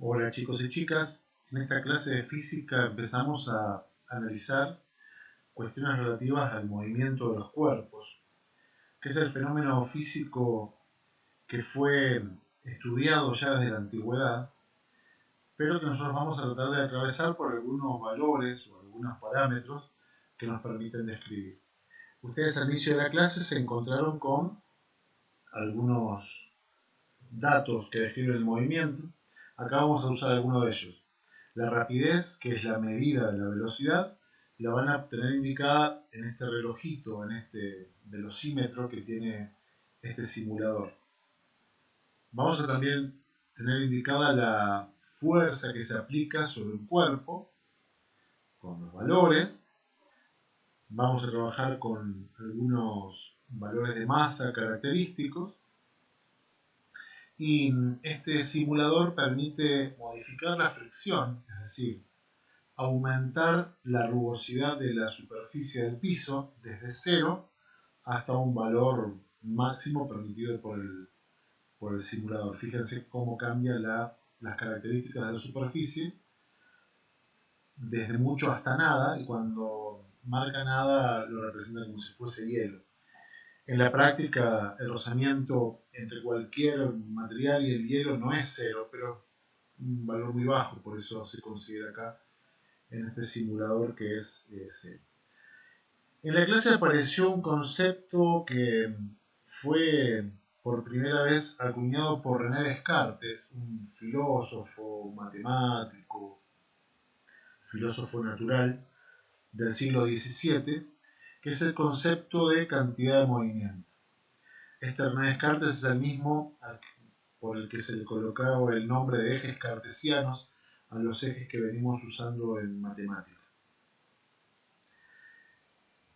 Hola chicos y chicas, en esta clase de física empezamos a analizar cuestiones relativas al movimiento de los cuerpos, que es el fenómeno físico que fue estudiado ya desde la antigüedad, pero que nosotros vamos a tratar de atravesar por algunos valores o algunos parámetros que nos permiten describir. Ustedes al inicio de la clase se encontraron con algunos datos que describen el movimiento. Acá vamos a usar algunos de ellos. La rapidez, que es la medida de la velocidad, la van a tener indicada en este relojito, en este velocímetro que tiene este simulador. Vamos a también tener indicada la fuerza que se aplica sobre un cuerpo, con los valores. Vamos a trabajar con algunos valores de masa característicos. Y este simulador permite modificar la fricción, es decir, aumentar la rugosidad de la superficie del piso desde 0 hasta un valor máximo permitido por el simulador. Fíjense cómo cambian las características de la superficie desde mucho hasta nada, y cuando marca nada lo representa como si fuese hielo. En la práctica, el rozamiento entre cualquier material y el hielo no es 0, pero un valor muy bajo, por eso se considera acá en este simulador que es 0. En la clase apareció un concepto que fue por primera vez acuñado por René Descartes, un filósofo, matemático, filósofo natural del siglo XVII, que es el concepto de cantidad de movimiento. Este René Descartes es el mismo por el que se le colocaba el nombre de ejes cartesianos a los ejes que venimos usando en matemática.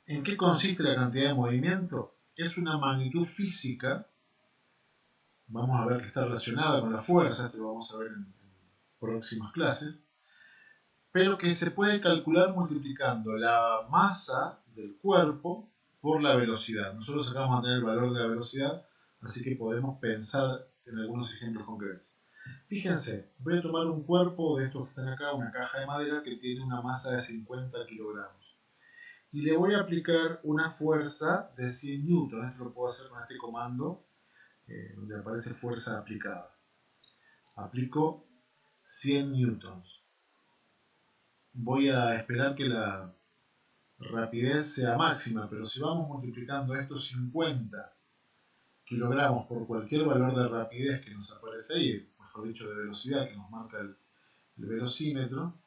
¿En qué consiste la cantidad de movimiento? Es una magnitud física, vamos a ver que está relacionada con la fuerza, esto lo vamos a ver en próximas clases, pero que se puede calcular multiplicando la masa del cuerpo por la velocidad. Nosotros acá vamos a tener el valor de la velocidad, así que podemos pensar en algunos ejemplos concretos. Fíjense, voy a tomar un cuerpo de estos que están acá, una caja de madera que tiene una masa de 50 kilogramos. Y le voy a aplicar una fuerza de 100 newtons. Esto lo puedo hacer con este comando, donde aparece fuerza aplicada. Aplico 100 newtons. Voy a esperar que la rapidez sea máxima, pero si vamos multiplicando estos 50 kilogramos por cualquier valor de rapidez que nos aparece ahí, mejor dicho de velocidad que nos marca el velocímetro,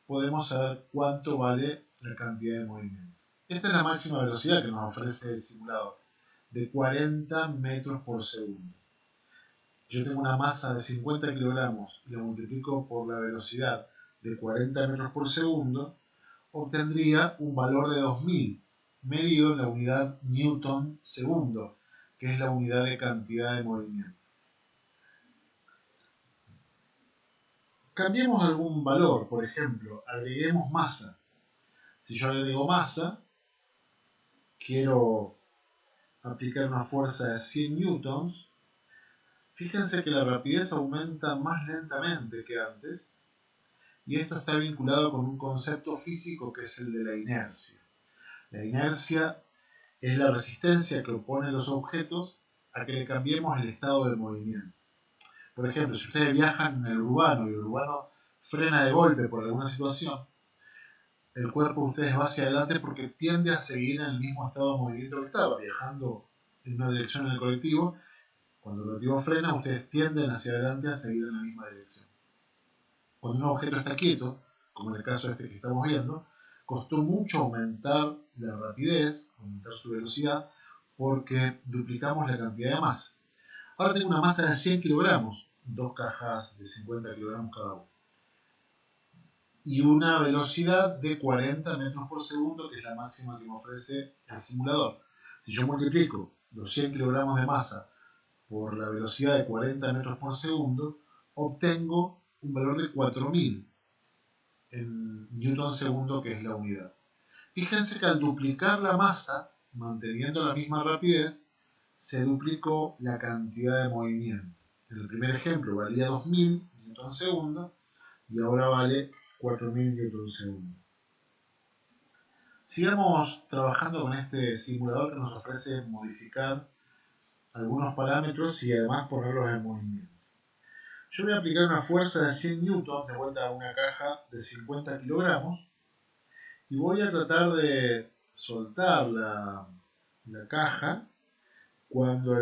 podemos saber cuánto vale la cantidad de movimiento. Esta es la máxima velocidad que nos ofrece el simulador, de 40 metros por segundo. Yo tengo una masa de 50 kilogramos y la multiplico por la velocidad de 40 metros por segundo, obtendría un valor de 2000, medido en la unidad newton segundo, que es la unidad de cantidad de movimiento. Cambiemos algún valor, por ejemplo, agreguemos masa. Si yo agrego masa, quiero aplicar una fuerza de 100 newtons, fíjense que la rapidez aumenta más lentamente que antes, y esto está vinculado con un concepto físico que es el de la inercia. La inercia es la resistencia que oponen los objetos a que le cambiemos el estado de movimiento. Por ejemplo, si ustedes viajan en el urbano y el urbano frena de golpe por alguna situación, el cuerpo de ustedes va hacia adelante porque tiende a seguir en el mismo estado de movimiento que estaba, viajando en una dirección en el colectivo. Cuando el colectivo frena, ustedes tienden hacia adelante a seguir en la misma dirección. Cuando un objeto está quieto, como en el caso este que estamos viendo, costó mucho aumentar la rapidez, aumentar su velocidad, porque duplicamos la cantidad de masa. Ahora tengo una masa de 100 kilogramos, dos cajas de 50 kilogramos cada una, y una velocidad de 40 metros por segundo, que es la máxima que me ofrece el simulador. Si yo multiplico los 100 kilogramos de masa por la velocidad de 40 metros por segundo, obtengo un valor de 4000 en newton segundo, que es la unidad. Fíjense que al duplicar la masa, manteniendo la misma rapidez, se duplicó la cantidad de movimiento. En el primer ejemplo valía 2000 Newton y ahora vale 4000 Newton. Sigamos trabajando con este simulador que nos ofrece modificar algunos parámetros y además ponerlos en movimiento. Yo voy a aplicar una fuerza de 100 newtons de vuelta a una caja de 50 kilogramos y voy a tratar de soltar la caja cuando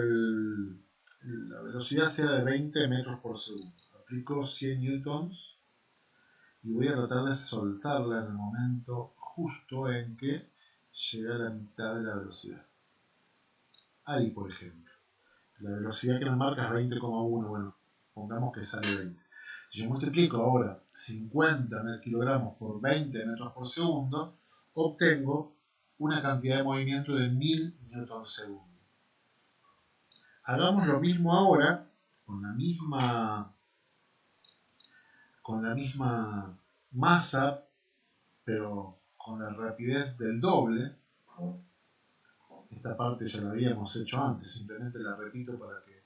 la velocidad sea de 20 metros por segundo. Aplico 100 newtons y voy a tratar de soltarla en el momento justo en que llega a la mitad de la velocidad. Ahí, por ejemplo. La velocidad que me marca es 20,1. Bueno, pongamos que sale 20. Si yo multiplico ahora 50 kilogramos por 20 metros por segundo, obtengo una cantidad de movimiento de 1000 newtons segundo. Hagamos lo mismo ahora con la misma masa, pero con la rapidez del doble. Esta parte ya la habíamos hecho antes, simplemente la repito para que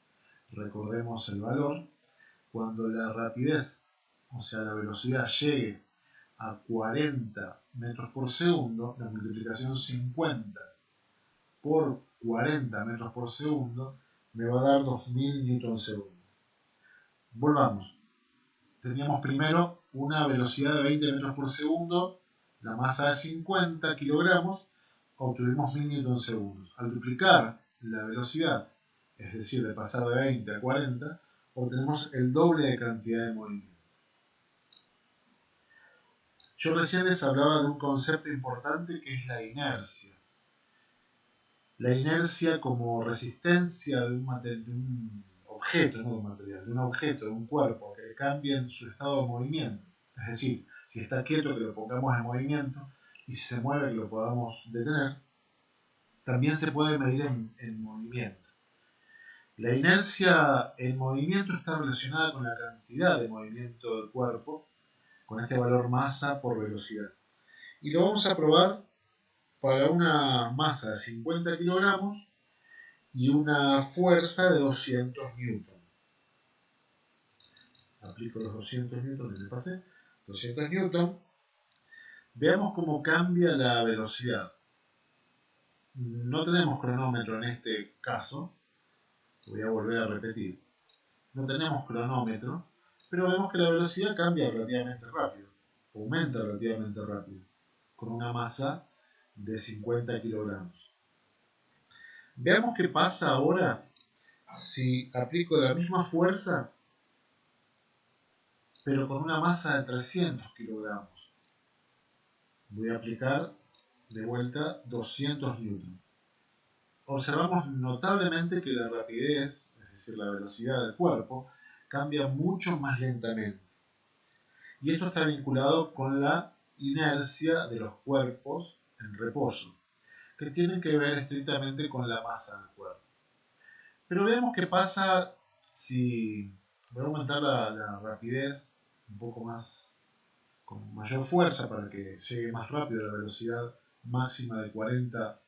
recordemos el valor. Cuando la rapidez, o sea la velocidad, llegue a 40 metros por segundo, la multiplicación 50 por 40 metros por segundo me va a dar 2000 newtons segundo. Volvamos. Teníamos primero una velocidad de 20 metros por segundo, la masa de 50 kilogramos, obtuvimos 1000 newtons segundos. Al duplicar la velocidad, es decir, de pasar de 20 a 40, obtenemos el doble de cantidad de movimiento. Yo recién les hablaba de un concepto importante que es la inercia. La inercia como resistencia de un objeto, no de un material, de un objeto, de un cuerpo que cambie en su estado de movimiento. Es decir, si está quieto que lo pongamos en movimiento y si se mueve que lo podamos detener, también se puede medir en movimiento. La inercia en movimiento está relacionada con la cantidad de movimiento del cuerpo, con este valor masa por velocidad. Y lo vamos a probar para una masa de 50 kilogramos y una fuerza de 200 newton. Aplico los 200 newton y le pasé. 200 newton. Veamos cómo cambia la velocidad. No tenemos cronómetro en este caso. Voy a volver a repetir. No tenemos cronómetro, pero vemos que la velocidad cambia relativamente rápido. Aumenta relativamente rápido. Con una masa de 50 kilogramos. Veamos qué pasa ahora si aplico la misma fuerza, pero con una masa de 300 kilogramos. Voy a aplicar de vuelta 200 newton. Observamos notablemente que la rapidez, es decir, la velocidad del cuerpo, cambia mucho más lentamente. Y esto está vinculado con la inercia de los cuerpos en reposo, que tienen que ver estrictamente con la masa del cuerpo. Pero veamos qué pasa si voy a aumentar la rapidez un poco más, con mayor fuerza para que llegue más rápido a la velocidad máxima de 40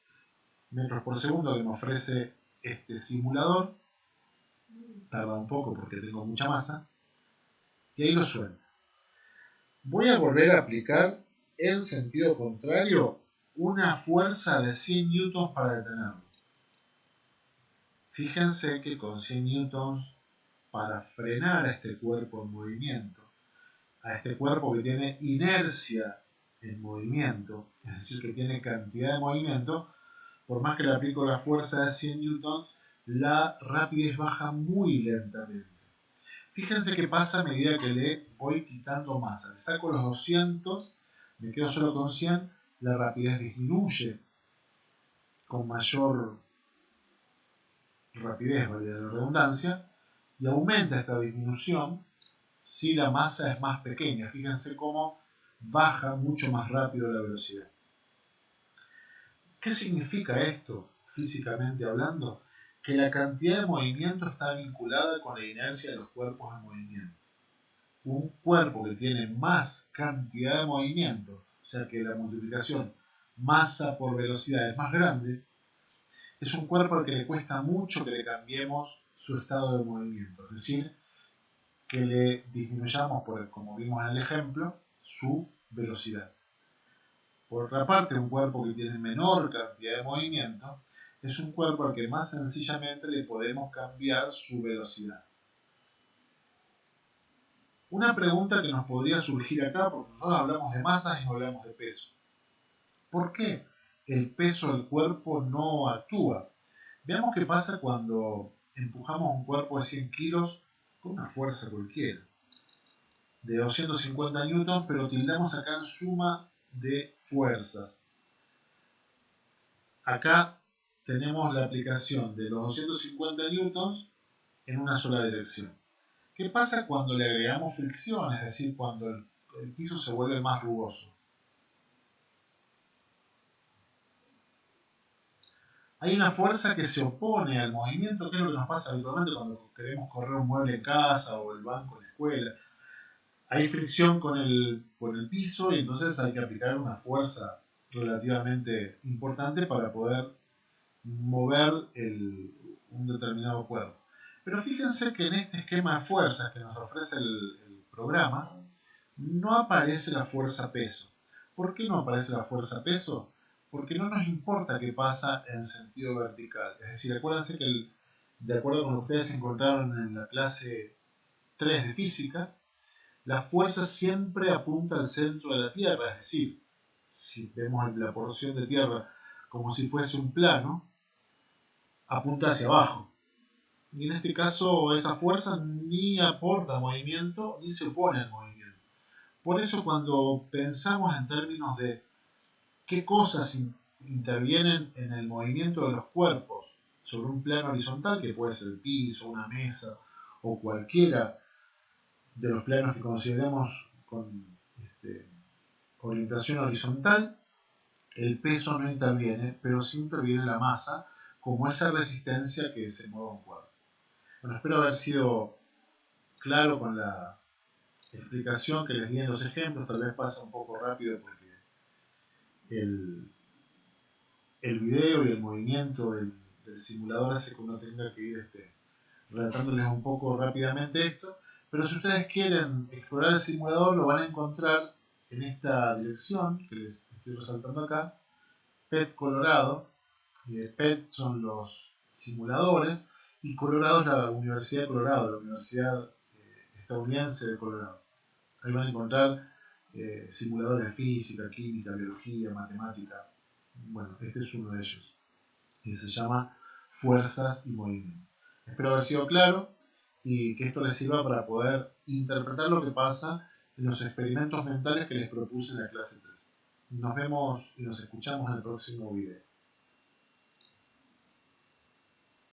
metros por segundo que me ofrece este simulador. Tarda un poco porque tengo mucha masa. Y ahí lo suelto. Voy a volver a aplicar en sentido contrario una fuerza de 100 newtons para detenerlo. Fíjense que con 100 newtons para frenar a este cuerpo en movimiento, a este cuerpo que tiene inercia en movimiento, es decir, que tiene cantidad de movimiento, por más que le aplico la fuerza de 100 newtons, la rapidez baja muy lentamente. Fíjense qué pasa a medida que le voy quitando masa. Le saco los 200, me quedo solo con 100, la rapidez disminuye con mayor rapidez, valga la redundancia, y aumenta esta disminución si la masa es más pequeña. Fíjense cómo baja mucho más rápido la velocidad. ¿Qué significa esto, físicamente hablando? Que la cantidad de movimiento está vinculada con la inercia de los cuerpos en movimiento. Un cuerpo que tiene más cantidad de movimiento, o sea que la multiplicación masa por velocidad es más grande, es un cuerpo al que le cuesta mucho que le cambiemos su estado de movimiento. Es decir, que le disminuyamos, como vimos en el ejemplo, su velocidad. Por otra parte, un cuerpo que tiene menor cantidad de movimiento es un cuerpo al que más sencillamente le podemos cambiar su velocidad. Una pregunta que nos podría surgir acá, porque nosotros hablamos de masas y no hablamos de peso. ¿Por qué el peso del cuerpo no actúa? Veamos qué pasa cuando empujamos un cuerpo de 100 kilos con una fuerza cualquiera, de 250 newtons, pero tildamos acá en suma de fuerzas. Acá tenemos la aplicación de los 250 newtons en una sola dirección. ¿Qué pasa cuando le agregamos fricción, es decir, cuando el piso se vuelve más rugoso? Hay una fuerza que se opone al movimiento, que es lo que nos pasa habitualmente cuando queremos correr un mueble en casa o el banco en la escuela. Hay fricción con el piso y entonces hay que aplicar una fuerza relativamente importante para poder mover un determinado cuerpo. Pero fíjense que en este esquema de fuerzas que nos ofrece el programa, no aparece la fuerza peso. ¿Por qué no aparece la fuerza peso? Porque no nos importa qué pasa en sentido vertical. Es decir, acuérdense que de acuerdo con lo que ustedes encontraron en la clase 3 de física, la fuerza siempre apunta al centro de la Tierra. Es decir, si vemos la porción de Tierra como si fuese un plano, apunta hacia abajo. Y en este caso esa fuerza ni aporta movimiento ni se opone al movimiento. Por eso cuando pensamos en términos de qué cosas intervienen en el movimiento de los cuerpos sobre un plano horizontal, que puede ser el piso, una mesa o cualquiera de los planos que consideremos con orientación horizontal, el peso no interviene, pero sí interviene la masa como esa resistencia que se mueve un cuerpo. Bueno, espero haber sido claro con la explicación que les di en los ejemplos. Tal vez pasa un poco rápido porque el video y el movimiento del simulador hace que uno tenga que ir relatándoles un poco rápidamente esto. Pero si ustedes quieren explorar el simulador, lo van a encontrar en esta dirección que les estoy resaltando acá, PET Colorado. PET son los simuladores y Colorado es la Universidad de Colorado, la Universidad estadounidense de Colorado. Ahí van a encontrar simuladores de física, química, biología, matemática. Bueno, este es uno de ellos, que se llama Fuerzas y Movimiento. Espero haber sido claro y que esto les sirva para poder interpretar lo que pasa en los experimentos mentales que les propuse en la clase 3. Nos vemos y nos escuchamos en el próximo video.